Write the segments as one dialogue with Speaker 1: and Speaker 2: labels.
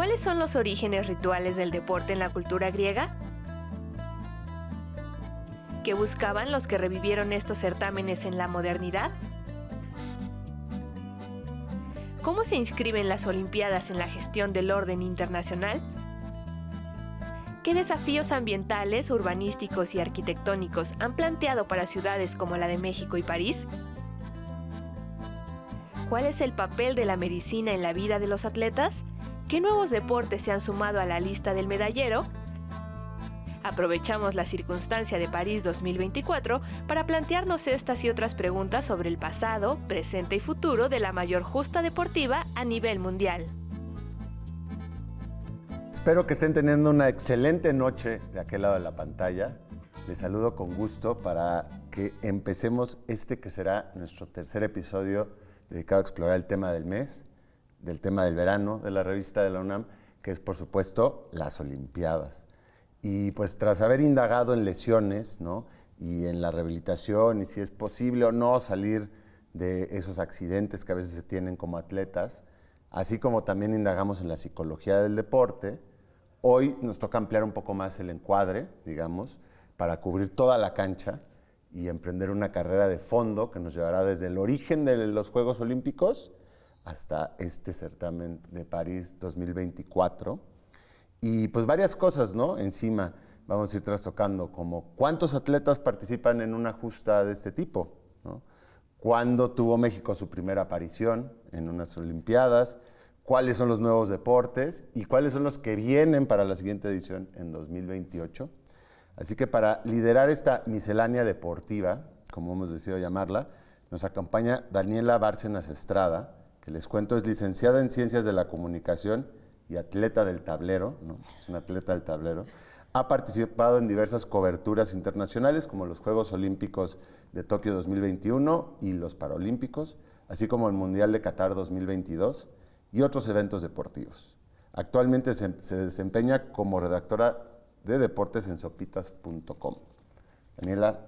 Speaker 1: ¿Cuáles son los orígenes rituales del deporte en la cultura griega? ¿Qué buscaban los que revivieron estos certámenes en la modernidad? ¿Cómo se inscriben las Olimpiadas en la gestión del orden internacional? ¿Qué desafíos ambientales, urbanísticos y arquitectónicos han planteado para ciudades como la de México y París? ¿Cuál es el papel de la medicina en la vida de los atletas? ¿Qué nuevos deportes se han sumado a la lista del medallero? Aprovechamos la circunstancia de París 2024 para plantearnos estas y otras preguntas sobre el pasado, presente y futuro de la mayor justa deportiva a nivel mundial.
Speaker 2: Espero que estén teniendo una excelente noche de aquel lado de la pantalla. Les saludo con gusto para que empecemos este que será nuestro tercer episodio dedicado a explorar el tema del mes, del tema del verano de la revista de la UNAM, que es, por supuesto, las Olimpiadas. Y pues tras haber indagado en lesiones, ¿no?, y en la rehabilitación y si es posible o no salir de esos accidentes que a veces se tienen como atletas, así como también indagamos en la psicología del deporte, hoy nos toca ampliar un poco más el encuadre, digamos, para cubrir toda la cancha y emprender una carrera de fondo que nos llevará desde el origen de los Juegos Olímpicos hasta este certamen de París 2024. Y pues varias cosas, ¿no? Encima vamos a ir trastocando, como cuántos atletas participan en una justa de este tipo, ¿no? ¿Cuándo tuvo México su primera aparición en unas Olimpiadas? ¿Cuáles son los nuevos deportes? ¿Y cuáles son los que vienen para la siguiente edición en 2028? Así que para liderar esta miscelánea deportiva, como hemos decidido llamarla, nos acompaña Daniela Bárcenas Estrada, que les cuento es licenciada en Ciencias de la Comunicación y atleta del tablero, ¿no? Es una atleta del tablero. Ha participado en diversas coberturas internacionales, como los Juegos Olímpicos de Tokio 2021 y los Paralímpicos, así como el Mundial de Qatar 2022 y otros eventos deportivos. Actualmente se desempeña como redactora de deportes en sopitas.com. Daniela,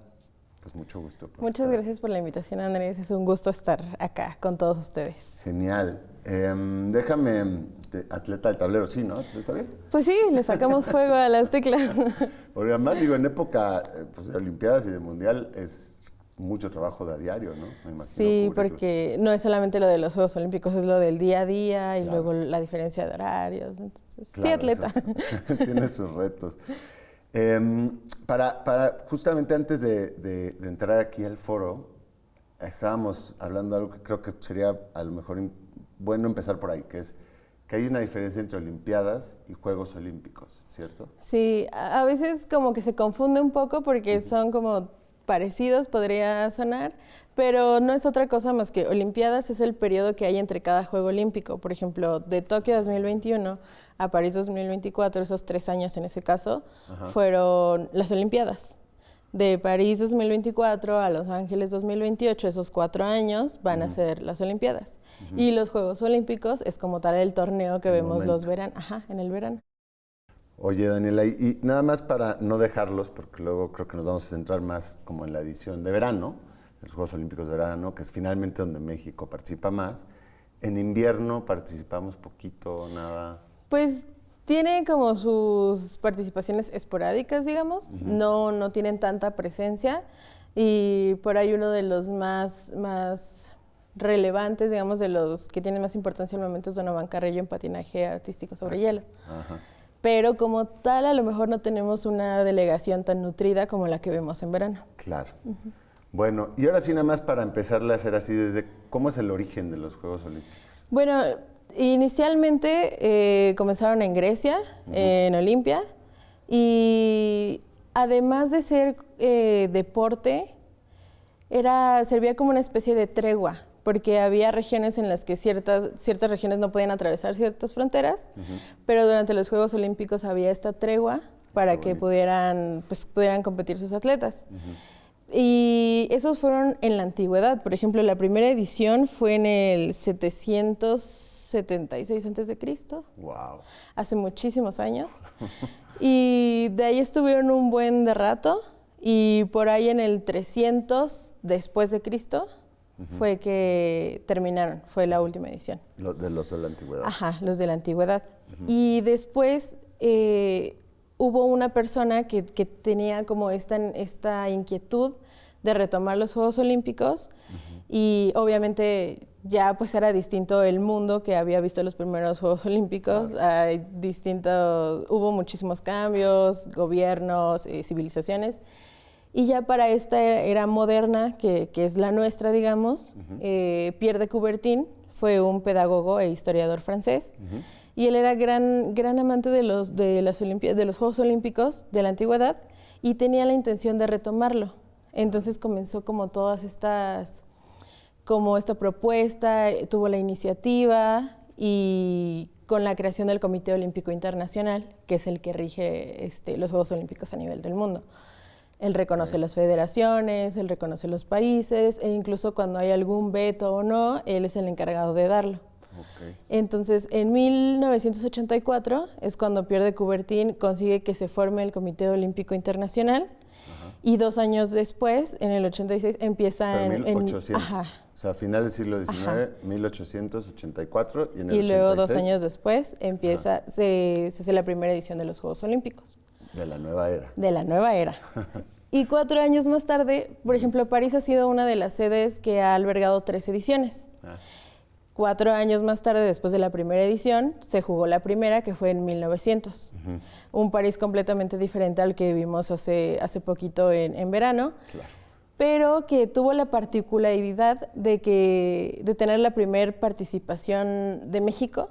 Speaker 2: pues mucho gusto.
Speaker 3: Muchas gracias por la invitación, Andrés. Es un gusto estar acá con todos ustedes.
Speaker 2: Genial. Déjame, atleta del tablero, sí, ¿no? ¿Está bien?
Speaker 3: Pues sí, le sacamos fuego a las teclas.
Speaker 2: Porque además, digo, en época pues, de Olimpiadas y de Mundial es mucho trabajo de a diario, ¿no? Me imagino,
Speaker 3: sí, porque no es solamente lo de los Juegos Olímpicos, es lo del día a día y luego la diferencia de horarios. Entonces, claro, sí, atleta.
Speaker 2: Tiene sus retos. Para justamente antes de entrar aquí al foro, estábamos hablando de algo que creo que sería a lo mejor bueno empezar por ahí, que es que hay una diferencia entre Olimpiadas y Juegos Olímpicos, ¿cierto?
Speaker 3: Sí, a veces como que se confunde un poco porque son como parecidos, podría sonar, pero no es otra cosa más que Olimpiadas es el periodo que hay entre cada Juego Olímpico. Por ejemplo, de Tokio 2021 a París 2024, esos 3 años en ese caso, fueron las Olimpiadas. De París 2024 a Los Ángeles 2028, esos 4 años van a ser las Olimpiadas. Y los Juegos Olímpicos es como tal el torneo que vemos los veranos, en el verano.
Speaker 2: Oye, Daniela, y nada más para no dejarlos, porque luego creo que nos vamos a centrar más como en la edición de verano, de los Juegos Olímpicos de verano, que es finalmente donde México participa más. En invierno participamos poquito, nada.
Speaker 3: Pues tiene como sus participaciones esporádicas, digamos, no tienen tanta presencia y por ahí uno de los más relevantes, digamos, de los que tienen más importancia al momento es Donovan Carrillo en patinaje artístico sobre hielo. Pero como tal, a lo mejor no tenemos una delegación tan nutrida como la que vemos en verano.
Speaker 2: Claro. Bueno, y ahora sí nada más para empezarle a hacer así, desde ¿cómo es el origen de los Juegos Olímpicos?
Speaker 3: Bueno, inicialmente comenzaron en Grecia, en Olimpia, y además de ser deporte, servía como una especie de tregua, porque había regiones en las que ciertas regiones no podían atravesar ciertas fronteras, pero durante los Juegos Olímpicos había esta tregua para que pudieran competir sus atletas. Y esos fueron en la antigüedad. Por ejemplo, la primera edición fue en el 776 a.C.
Speaker 2: Wow.
Speaker 3: Hace muchísimos años. Y de ahí estuvieron un buen de rato. Y por ahí en el 300 después de Cristo fue que terminaron, fue la última edición.
Speaker 2: Los de la antigüedad.
Speaker 3: Ajá, los de la antigüedad. Y después hubo una persona que tenía como esta inquietud de retomar los Juegos Olímpicos y obviamente ya pues era distinto el mundo que había visto los primeros Juegos Olímpicos. Claro. Hubo muchísimos cambios, gobiernos, civilizaciones. Y ya para esta era moderna, que es la nuestra, digamos, Pierre de Coubertin fue un pedagogo e historiador francés. Y él era gran amante de los Juegos Olímpicos de la antigüedad y tenía la intención de retomarlo. Entonces comenzó como esta propuesta, tuvo la iniciativa y con la creación del Comité Olímpico Internacional, que es el que rige los Juegos Olímpicos a nivel del mundo. Él reconoce las federaciones, él reconoce los países e incluso cuando hay algún veto o no, él es el encargado de darlo. Entonces, en 1984 es cuando Pierre de Coubertin consigue que se forme el Comité Olímpico Internacional y 2 años después, en el 86, empieza
Speaker 2: Pero 1800. O sea, a finales del siglo XIX, 1884 y en el 86.
Speaker 3: Y luego 2 años después se hace la primera edición de los Juegos Olímpicos.
Speaker 2: De la nueva era.
Speaker 3: De la nueva era. Y 4 años más tarde, por ejemplo, París ha sido una de las sedes que ha albergado 3 ediciones. 4 años más tarde, después de la primera edición, se jugó la primera, que fue en 1900. Un París completamente diferente al que vimos hace poquito en verano. Claro. Pero que tuvo la particularidad de tener la primera participación de México,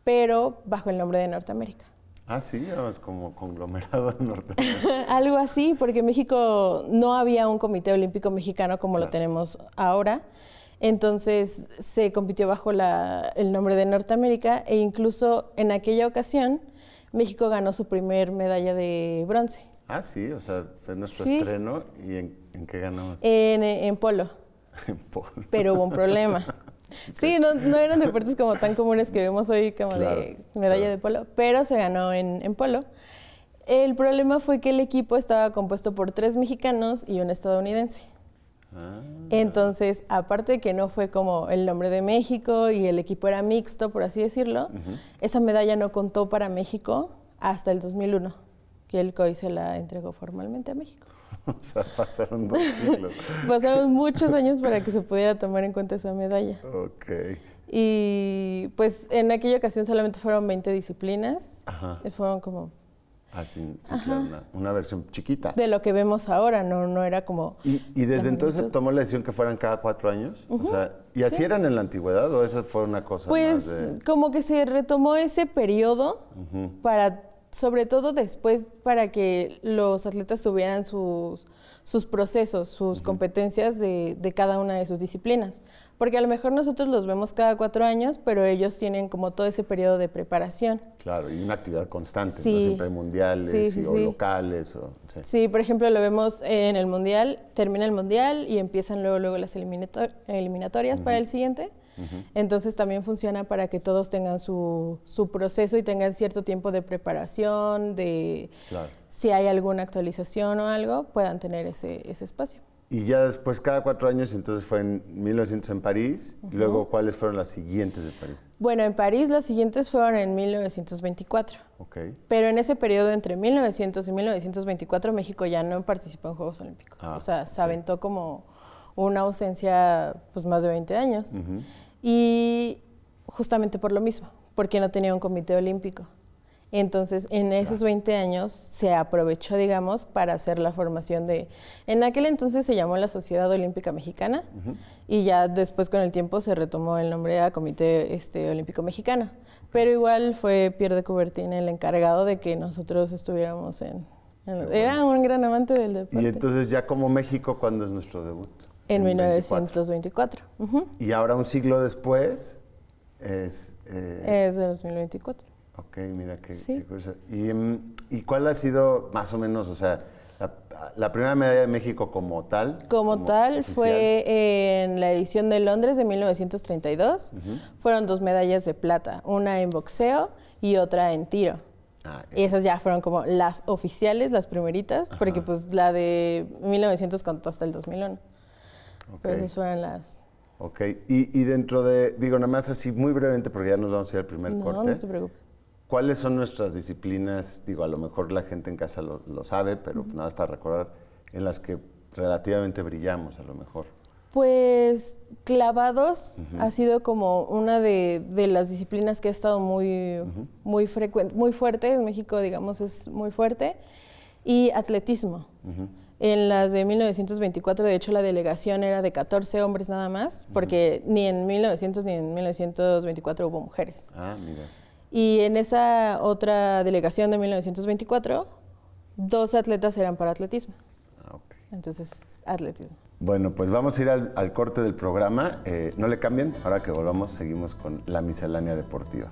Speaker 3: pero bajo el nombre de Norteamérica.
Speaker 2: Ah, sí, es como conglomerado en Norteamérica.
Speaker 3: Algo así, porque México no había un Comité Olímpico Mexicano como lo tenemos ahora. Entonces se compitió bajo el nombre de Norteamérica e incluso en aquella ocasión México ganó su primer medalla de bronce.
Speaker 2: Ah, sí, o sea, fue nuestro estreno. ¿Y en qué ganamos?
Speaker 3: En polo.
Speaker 2: En polo.
Speaker 3: Pero hubo un problema. Sí, no eran deportes como tan comunes que vemos hoy como de medalla de polo, pero se ganó en polo. El problema fue que el equipo estaba compuesto por 3 mexicanos y un estadounidense. Entonces, aparte de que no fue como el nombre de México y el equipo era mixto, por así decirlo, esa medalla no contó para México hasta el 2001, que el COI se la entregó formalmente a México.
Speaker 2: O sea, pasaron 2 siglos.
Speaker 3: Pasaron muchos años para que se pudiera tomar en cuenta esa medalla.
Speaker 2: Ok.
Speaker 3: Y pues en aquella ocasión solamente fueron 20 disciplinas. Fueron como...
Speaker 2: una versión chiquita.
Speaker 3: De lo que vemos ahora, no era como...
Speaker 2: ¿Y desde entonces se tomó la decisión que fueran cada 4 años? O sea, ¿y así eran en la antigüedad o eso fue una cosa
Speaker 3: pues,
Speaker 2: más de...?
Speaker 3: Como que se retomó ese periodo para... Sobre todo después para que los atletas tuvieran sus procesos, sus competencias de cada una de sus disciplinas. Porque a lo mejor nosotros los vemos cada 4 años, pero ellos tienen como todo ese periodo de preparación. Claro,
Speaker 2: y una actividad constante, ¿no? Siempre hay mundiales o locales.
Speaker 3: Sí, por ejemplo, lo vemos en el mundial, termina el mundial y empiezan luego las eliminatorias para el siguiente. Entonces también funciona para que todos tengan su proceso y tengan cierto tiempo de preparación, si hay alguna actualización o algo, puedan tener ese espacio.
Speaker 2: Y ya después, cada 4 años, entonces fue en 1900 en París. Luego, ¿cuáles fueron las siguientes de París?
Speaker 3: Bueno, en París las siguientes fueron en 1924. Pero en ese periodo entre 1900 y 1924, México ya no participó en Juegos Olímpicos. O sea, se aventó como una ausencia pues más de 20 años. Y justamente por lo mismo, porque no tenía un comité olímpico. Entonces, en esos 20 años se aprovechó, digamos, para hacer la formación de... En aquel entonces se llamó la Sociedad Olímpica Mexicana y ya después con el tiempo se retomó el nombre a Comité Olímpico Mexicano. Pero igual fue Pierre de Coubertin el encargado de que nosotros estuviéramos Era un gran amante del deporte.
Speaker 2: Y entonces ya como México, ¿cuándo es nuestro debut?
Speaker 3: En 1924.
Speaker 2: Y ahora un siglo después es...
Speaker 3: Es de 2024.
Speaker 2: Ok, mira qué cosa. ¿Y cuál ha sido más o menos, o sea, la primera medalla de México como tal?
Speaker 3: Como tal fue en la edición de Londres de 1932. Fueron 2 medallas de plata, una en boxeo y otra en tiro. Y esas ya fueron como las oficiales, las primeritas, porque pues la de 1900 contó hasta el 2001. Pero esas fueron
Speaker 2: Ok, y dentro de, digo, nada más así muy brevemente, porque ya nos vamos a ir al primer corte.
Speaker 3: No te preocupes.
Speaker 2: ¿Cuáles son nuestras disciplinas? Digo, a lo mejor la gente en casa lo sabe, pero nada más para recordar, en las que relativamente brillamos, a lo mejor.
Speaker 3: Pues clavados ha sido como una de las disciplinas que ha estado muy fuerte. En México, digamos, es muy fuerte. Y atletismo. En las de 1924, de hecho, la delegación era de 14 hombres nada más, porque ni en 1900 ni en 1924 hubo mujeres.
Speaker 2: Ah, mira.
Speaker 3: Y en esa otra delegación de 1924, 2 atletas eran para atletismo.
Speaker 2: Ah, ok.
Speaker 3: Entonces, atletismo.
Speaker 2: Bueno, pues vamos a ir al corte del programa. No le cambien, ahora que volvamos seguimos con la miscelánea deportiva.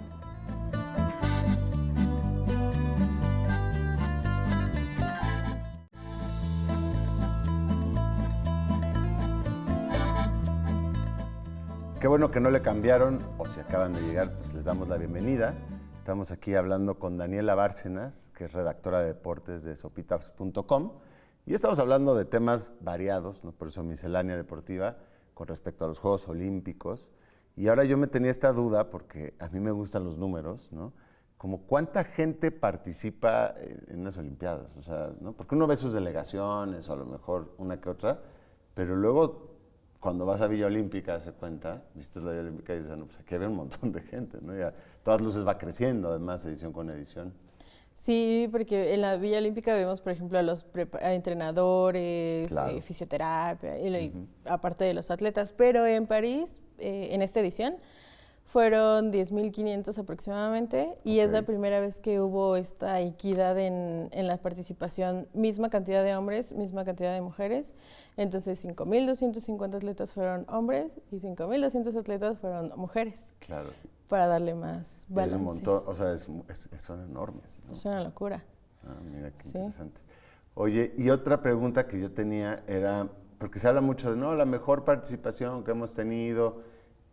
Speaker 2: Qué bueno que no le cambiaron, o si acaban de llegar, pues les damos la bienvenida. Estamos aquí hablando con Daniela Bárcenas, que es redactora de deportes de sopitas.com. Y estamos hablando de temas variados, ¿no? Por eso miscelánea deportiva, con respecto a los Juegos Olímpicos. Y ahora yo me tenía esta duda, porque a mí me gustan los números, ¿no? Como cuánta gente participa en las Olimpiadas, o sea, ¿no? Porque uno ve sus delegaciones, o a lo mejor una que otra, pero luego cuando vas a Villa Olímpica se cuenta, viste la Villa Olímpica y dices, no, pues aquí había un montón de gente, ¿no? Ya todas luces va creciendo, además, edición con edición.
Speaker 3: Sí, porque en la Villa Olímpica vemos, por ejemplo, a los entrenadores,
Speaker 2: Claro.
Speaker 3: fisioterapia, aparte de los atletas. Pero en París, en esta edición, fueron 10.500 aproximadamente, y es la primera vez que hubo esta equidad en la participación, misma cantidad de hombres, misma cantidad de mujeres. Entonces 5.250 atletas fueron hombres y 5.200 atletas fueron mujeres.
Speaker 2: Claro.
Speaker 3: Para darle más balance.
Speaker 2: Es un montón, o sea, son enormes, ¿no?
Speaker 3: Es una locura.
Speaker 2: Ah, mira qué
Speaker 3: Sí.
Speaker 2: interesante. Oye, y otra pregunta que yo tenía era, porque se habla mucho de, no, la mejor participación que hemos tenido.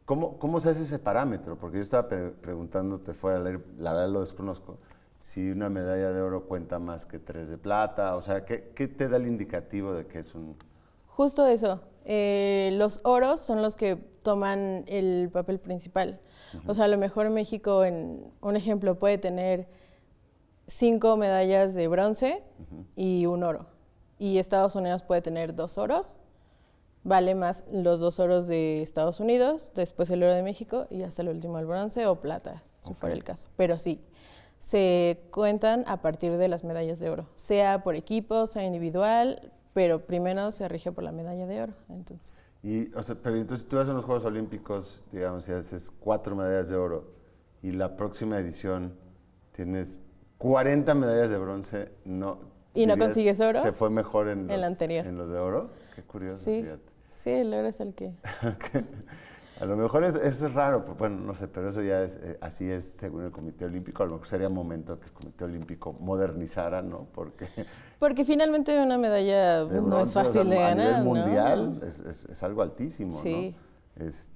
Speaker 2: ¿Cómo se hace ese parámetro? Porque yo estaba preguntándote fuera del aire, la verdad lo desconozco, si una medalla de oro cuenta más que 3 de plata, o sea, ¿qué te da el indicativo de que es un...?
Speaker 3: Justo eso. Los oros son los que toman el papel principal. O sea, a lo mejor México, en un ejemplo, puede tener 5 medallas de bronce y 1 oro. Y Estados Unidos puede tener 2 oros. Vale más los 2 oros de Estados Unidos, después el oro de México y hasta el último el bronce o plata, si fuera el caso. Pero sí, se cuentan a partir de las medallas de oro, sea por equipo, sea individual, pero primero se rige por la medalla de oro. Entonces.
Speaker 2: Y, o sea, pero entonces tú haces los Juegos Olímpicos, digamos, y haces 4 medallas de oro, y la próxima edición tienes 40 medallas de bronce, ¿no?
Speaker 3: ¿Y no consigues oro?
Speaker 2: ¿Te fue mejor en
Speaker 3: la anterior.
Speaker 2: En los de oro? Qué curioso,
Speaker 3: Sí,
Speaker 2: fíjate.
Speaker 3: sí, el oro es el que...
Speaker 2: A lo mejor eso es raro, pues, bueno, no sé, pero eso ya es, así es según el Comité Olímpico. A lo mejor sería momento que el Comité Olímpico modernizara, ¿no?
Speaker 3: Porque finalmente una medalla
Speaker 2: de
Speaker 3: no
Speaker 2: bronce,
Speaker 3: es fácil de ganar,
Speaker 2: a nivel
Speaker 3: ¿no?
Speaker 2: mundial es algo altísimo,
Speaker 3: Sí.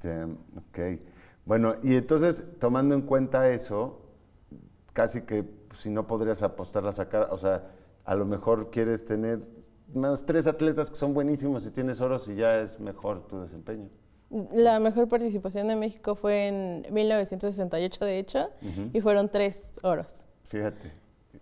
Speaker 2: ¿no? Ok. Bueno, y entonces, tomando en cuenta eso, casi que pues, si no podrías apostar a sacar, o sea, a lo mejor quieres tener más 3 atletas que son buenísimos y tienes oros y ya es mejor tu desempeño.
Speaker 3: La mejor participación de México fue en 1968, de hecho, y fueron 3 oros.
Speaker 2: Fíjate.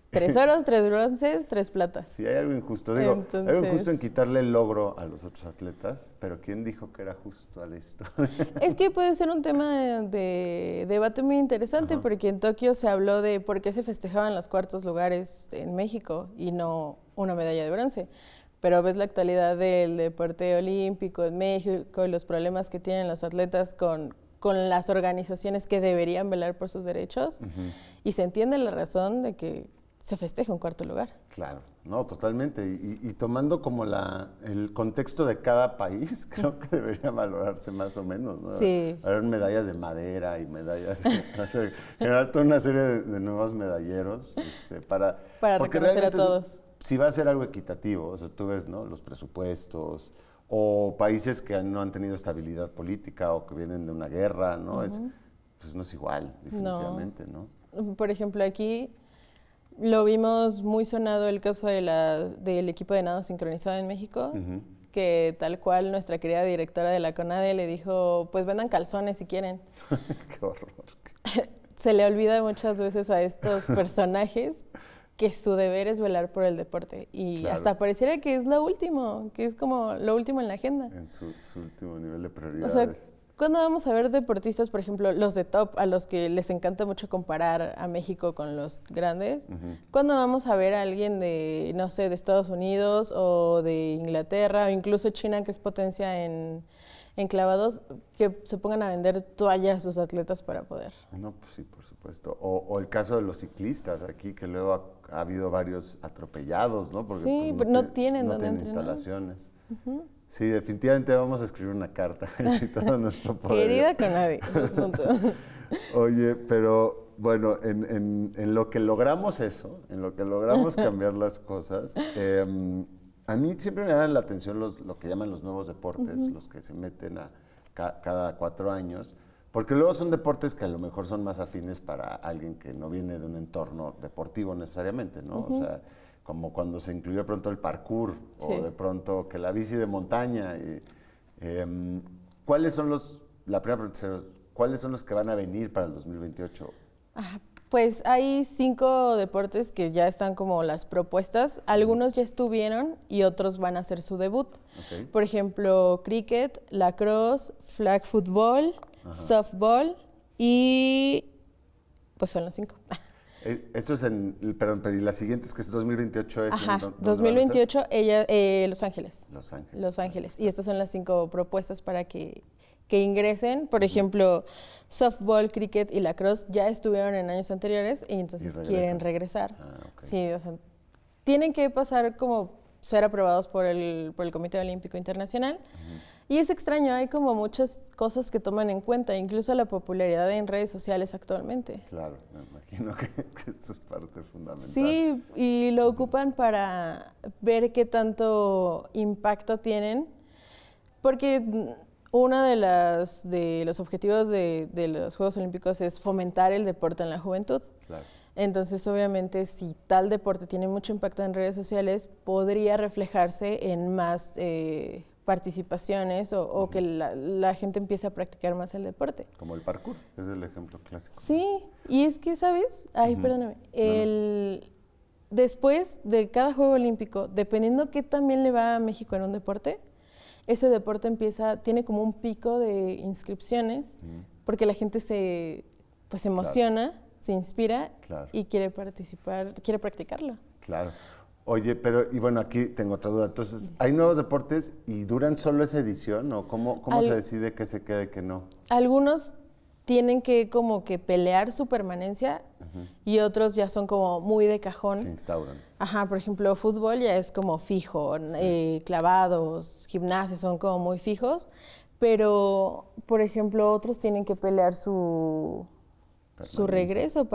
Speaker 3: 3 oros, 3 bronces, 3 platas.
Speaker 2: Sí, hay algo injusto. Digo,
Speaker 3: Entonces...
Speaker 2: hay algo injusto en quitarle el logro a los otros atletas, pero ¿quién dijo que era justo a la historia?
Speaker 3: Es que puede ser un tema de debate muy interesante, porque en Tokio se habló de por qué se festejaban los cuartos lugares en México y no una medalla de bronce. Pero ves la actualidad del deporte olímpico en México y los problemas que tienen los atletas con las organizaciones que deberían velar por sus derechos, y se entiende la razón de que se festeje un cuarto lugar.
Speaker 2: Claro, no, totalmente. Y tomando como el contexto de cada país, creo que debería valorarse más o menos, ¿no?
Speaker 3: Sí.
Speaker 2: Haber medallas de madera y medallas, generar toda una serie de nuevos medalleros para porque
Speaker 3: reconocer a
Speaker 2: realmente
Speaker 3: todos.
Speaker 2: Si va a ser algo equitativo, o sea, tú ves, ¿no? Los presupuestos o países que no han tenido estabilidad política o que vienen de una guerra, ¿no? Pues no es igual, definitivamente, ¿no?
Speaker 3: Por ejemplo, aquí lo vimos muy sonado el caso del equipo de nado sincronizado en México, que tal cual nuestra querida directora de la CONADE le dijo, pues vendan calzones si quieren.
Speaker 2: Qué horror.
Speaker 3: Se le olvida muchas veces a estos personajes que su deber es velar por el deporte. Y
Speaker 2: Claro.
Speaker 3: hasta pareciera que es lo último, que es como lo último en la agenda.
Speaker 2: En su último nivel de
Speaker 3: O
Speaker 2: prioridades.
Speaker 3: sea, ¿cuándo vamos a ver deportistas, por ejemplo, los de top, a los que les encanta mucho comparar a México con los grandes? ¿Cuándo vamos a ver a alguien de, no sé, de Estados Unidos o de Inglaterra o incluso China, que es potencia en clavados, que se pongan a vender toallas a sus atletas para poder?
Speaker 2: No, pues sí, por supuesto. O el caso de los ciclistas aquí, que luego ha habido varios atropellados, ¿no? Porque
Speaker 3: Sí,
Speaker 2: pues,
Speaker 3: no tienen
Speaker 2: no
Speaker 3: dónde
Speaker 2: tienen
Speaker 3: entrenar.
Speaker 2: instalaciones. Sí, definitivamente vamos a escribir una carta y todo nuestro poder.
Speaker 3: Querida CONADE, 2 puntos.
Speaker 2: Oye, pero bueno, en lo que logramos eso, en lo que logramos cambiar las cosas, a mí siempre me dan la atención lo que llaman los nuevos deportes, los que se meten cada 4 años, porque luego son deportes que a lo mejor son más afines para alguien que no viene de un entorno deportivo necesariamente, ¿no? O sea, como cuando se incluyó de pronto el parkour,
Speaker 3: Sí.
Speaker 2: o de pronto que la bici de montaña. ¿Cuáles son la primera pregunta, cuáles son los que van a venir para el 2028?
Speaker 3: Pues hay 5 deportes que ya están como las propuestas. Algunos ya estuvieron y otros van a hacer su debut.
Speaker 2: Ok.
Speaker 3: Por ejemplo, cricket, lacrosse, flag football, softball y pues son los 5.
Speaker 2: Eso es perdón, pero y la siguiente es que es 2028 es
Speaker 3: Ajá,
Speaker 2: ¿dónde van a ser?
Speaker 3: 2028 Los Ángeles.
Speaker 2: Los Ángeles.
Speaker 3: Los Ángeles. Y estas son las 5 propuestas para que ingresen. Por ejemplo, softball, cricket y lacrosse ya estuvieron en años anteriores y entonces
Speaker 2: regresan.
Speaker 3: quieren regresar.
Speaker 2: Ok.
Speaker 3: Sí, o sea, tienen que pasar como ser aprobados por el Comité Olímpico Internacional. Y es extraño, hay como muchas cosas que toman en cuenta, incluso la popularidad en redes sociales actualmente.
Speaker 2: Claro, me imagino que esto es parte fundamental.
Speaker 3: Sí, y lo ocupan para ver qué tanto impacto tienen, porque uno de los objetivos de los Juegos Olímpicos es fomentar el deporte en la juventud.
Speaker 2: Claro.
Speaker 3: Entonces, obviamente, si tal deporte tiene mucho impacto en redes sociales, podría reflejarse en más participaciones o que la gente empiece a practicar más el deporte.
Speaker 2: Como el parkour, es el ejemplo clásico.
Speaker 3: Sí, y es que, ¿sabes? Ay, perdóname. Después de cada Juego Olímpico, dependiendo qué también le va a México en un deporte, ese deporte tiene como un pico de inscripciones, porque la gente se emociona, se inspira
Speaker 2: Claro.
Speaker 3: y quiere participar, quiere practicarlo.
Speaker 2: Claro. Oye, y bueno, aquí tengo otra duda. Entonces, ¿hay nuevos deportes y duran solo esa edición? ¿O cómo se decide que se quede y que no?
Speaker 3: Algunos tienen que como que pelear su permanencia y otros ya son como muy de cajón.
Speaker 2: Se instauran.
Speaker 3: Ajá, por ejemplo, fútbol ya es como fijo, clavados, gimnasia son como muy fijos, pero, por ejemplo, otros tienen que pelear su regreso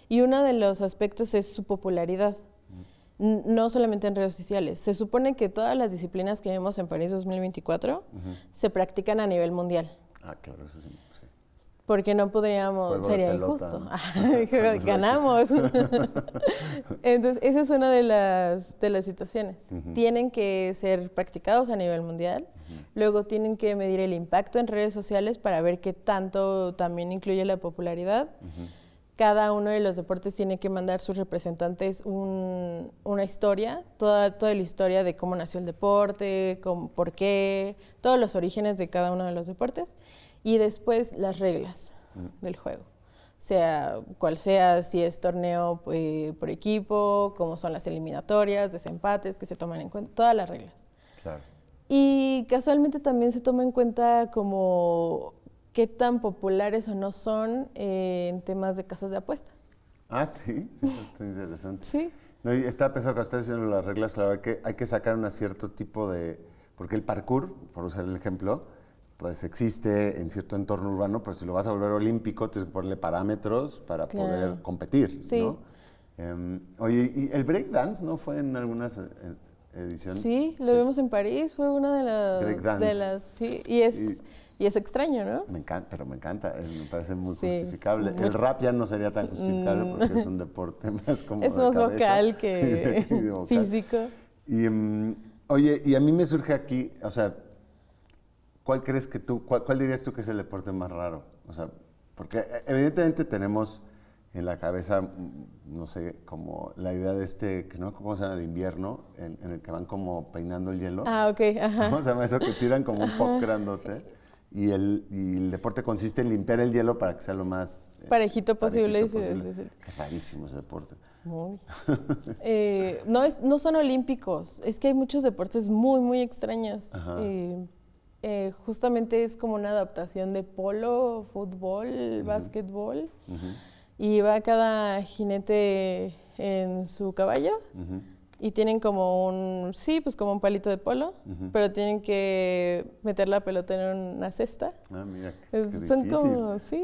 Speaker 3: y uno de los aspectos es su popularidad. No solamente en redes sociales. Se supone que todas las disciplinas que vemos en París 2024 se practican a nivel mundial.
Speaker 2: Ah, claro, eso sí.
Speaker 3: Porque no podríamos,
Speaker 2: Juego de
Speaker 3: sería
Speaker 2: pelota,
Speaker 3: injusto.
Speaker 2: ¿no?
Speaker 3: Ganamos. Entonces, esa es una de las situaciones. Tienen que ser practicados a nivel mundial. Luego tienen que medir el impacto en redes sociales para ver qué tanto también incluye la popularidad. Cada uno de los deportes tiene que mandar sus representantes una historia, toda la historia de cómo nació el deporte, por qué, todos los orígenes de cada uno de los deportes y después las reglas del juego. Sea cual sea, si es torneo por equipo, cómo son las eliminatorias, desempates que se toman en cuenta, todas las reglas.
Speaker 2: Claro.
Speaker 3: Y casualmente también se toma en cuenta como qué tan populares o no son en temas de casas de apuesta.
Speaker 2: Ah, sí, eso está interesante.
Speaker 3: Sí.
Speaker 2: No, y estaba pensando que ustedes haciendo las reglas, claro, hay que sacar un cierto tipo de... Porque el parkour, por usar el ejemplo, pues existe en cierto entorno urbano, pero si lo vas a volver olímpico, tienes que ponerle parámetros para poder competir,
Speaker 3: sí.
Speaker 2: ¿no? Oye, ¿y el breakdance no fue en algunas ediciones?
Speaker 3: Sí, lo vimos en París, fue una
Speaker 2: Breakdance.
Speaker 3: sí, y es extraño, ¿no?
Speaker 2: Me encanta, pero me encanta, me parece muy
Speaker 3: Sí.
Speaker 2: justificable. El rap ya no sería tan justificable porque es un deporte más como
Speaker 3: Es
Speaker 2: de
Speaker 3: más
Speaker 2: cabeza
Speaker 3: vocal que
Speaker 2: y de vocal.
Speaker 3: físico.
Speaker 2: Y Oye, y a mí me surge aquí, o sea, ¿cuál crees que cuál dirías tú que es el deporte más raro? O sea, porque evidentemente tenemos en la cabeza, no sé, como la idea de que no, ¿cómo se llama? De invierno, en el que van como peinando el hielo.
Speaker 3: Ah, ok, ajá.
Speaker 2: ¿Cómo se llama eso? Que tiran como un pop grandote. Y el deporte consiste en limpiar el hielo para que sea lo más
Speaker 3: Parejito posible.
Speaker 2: posible.
Speaker 3: Sí.
Speaker 2: Qué rarísimo ese deporte.
Speaker 3: Muy. No son olímpicos, es que hay muchos deportes muy, muy extraños. Justamente es como una adaptación de polo, fútbol, básquetbol. Y va cada jinete en su caballo y tienen como como un palito de polo, pero tienen que meter la pelota en una cesta.
Speaker 2: Ah, mira, qué
Speaker 3: Son
Speaker 2: difícil.
Speaker 3: como, sí.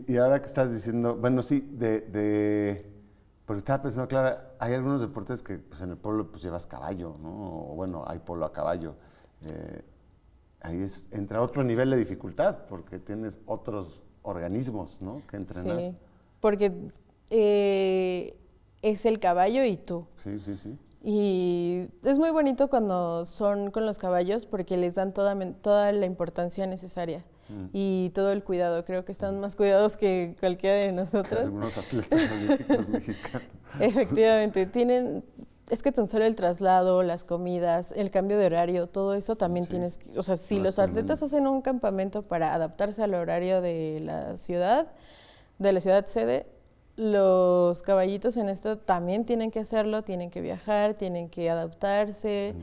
Speaker 2: Y ahora que estás diciendo, bueno, sí, porque estaba pensando, claro, hay algunos deportes que pues, en el polo pues llevas caballo, ¿no? O bueno, hay polo a caballo. Ahí entra otro nivel de dificultad, porque tienes otros organismos, ¿no? Que entrenar.
Speaker 3: Sí, porque es el caballo y tú.
Speaker 2: Sí.
Speaker 3: Y es muy bonito cuando son con los caballos porque les dan toda la importancia necesaria y todo el cuidado. Creo que están más cuidados que cualquiera de nosotros.
Speaker 2: Algunos atletas olímpicos mexicanos.
Speaker 3: Efectivamente, es que tan solo el traslado, las comidas, el cambio de horario, todo eso también tienes que, o sea, si los atletas hacen un campamento para adaptarse al horario de la ciudad sede, los caballitos en esto también tienen que hacerlo, tienen que viajar, tienen que adaptarse,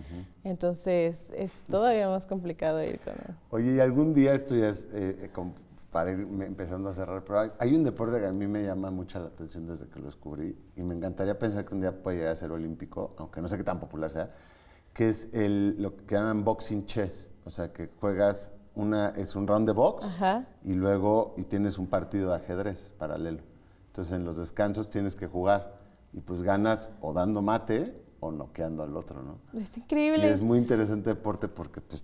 Speaker 3: entonces es todavía más complicado ir con él.
Speaker 2: Oye, y algún día esto ya es para ir empezando a cerrar, pero hay un deporte que a mí me llama mucho la atención desde que lo descubrí y me encantaría pensar que un día puede llegar a ser olímpico, aunque no sé qué tan popular sea, que es lo que llaman boxing chess, o sea, que juegas es un round de box y luego tienes un partido de ajedrez paralelo. Entonces en los descansos tienes que jugar y pues ganas o dando mate o noqueando al otro, ¿no?
Speaker 3: Es increíble.
Speaker 2: Y es muy interesante deporte porque pues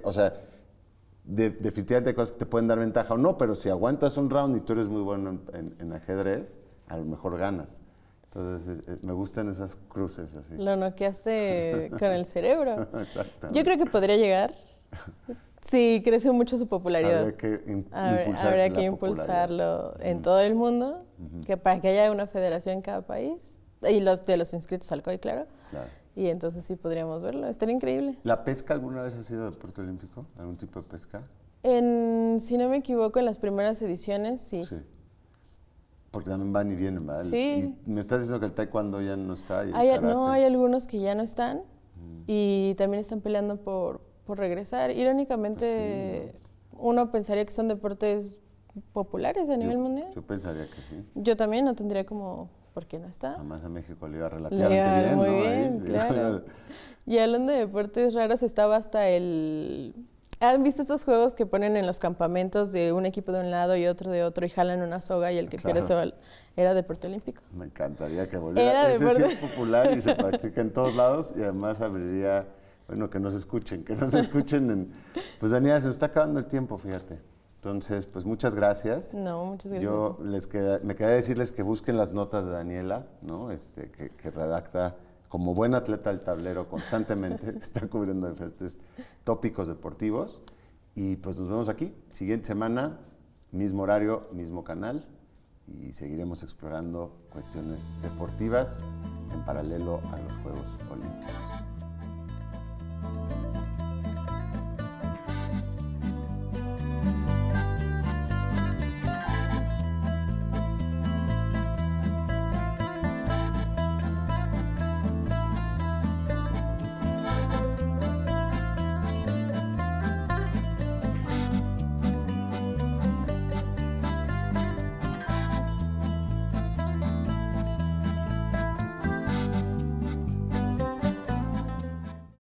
Speaker 2: o sea, definitivamente hay cosas que te pueden dar ventaja o no, pero si aguantas un round y tú eres muy bueno en ajedrez, a lo mejor ganas. Entonces me gustan esas cruces así.
Speaker 3: Lo noqueaste con el cerebro.
Speaker 2: Exacto.
Speaker 3: Yo creo que podría llegar. Sí, crece mucho su popularidad.
Speaker 2: Habría que
Speaker 3: impulsarlo en todo el mundo, para que haya una federación en cada país, y de los inscritos al COI, claro. Y entonces sí podríamos verlo, estaría increíble.
Speaker 2: ¿La pesca alguna vez ha sido deporte olímpico? ¿Algún tipo de pesca?
Speaker 3: Si no me equivoco, en las primeras ediciones, sí.
Speaker 2: Sí. Porque también van y vienen, ¿verdad?
Speaker 3: Sí.
Speaker 2: Y me estás diciendo que el taekwondo ya no está.
Speaker 3: No, hay algunos que ya no están y también están peleando por regresar. Irónicamente,
Speaker 2: pues sí, ¿no?
Speaker 3: Uno pensaría que son deportes populares a nivel mundial.
Speaker 2: Yo pensaría que sí.
Speaker 3: Yo también no tendría como, ¿por qué no está?
Speaker 2: Además a México le iba relativamente bien,
Speaker 3: muy
Speaker 2: ¿no?
Speaker 3: bien, claro. Y hablando de deportes raros, estaba hasta ¿Han visto estos juegos que ponen en los campamentos de un equipo de un lado y otro de otro y jalan una soga y el que pierde se va? Era deporte olímpico.
Speaker 2: Me encantaría que volviera. Ese sí es popular y se practica en todos lados y además abriría... Bueno, que nos escuchen. Pues Daniela, se nos está acabando el tiempo, fíjate. Entonces, pues muchas gracias.
Speaker 3: No, muchas gracias.
Speaker 2: Me queda decirles que busquen las notas de Daniela, ¿no? Que redacta como buen atleta del tablero constantemente, está cubriendo diferentes tópicos deportivos. Y pues nos vemos aquí, siguiente semana, mismo horario, mismo canal, y seguiremos explorando cuestiones deportivas en paralelo a los Juegos Olímpicos.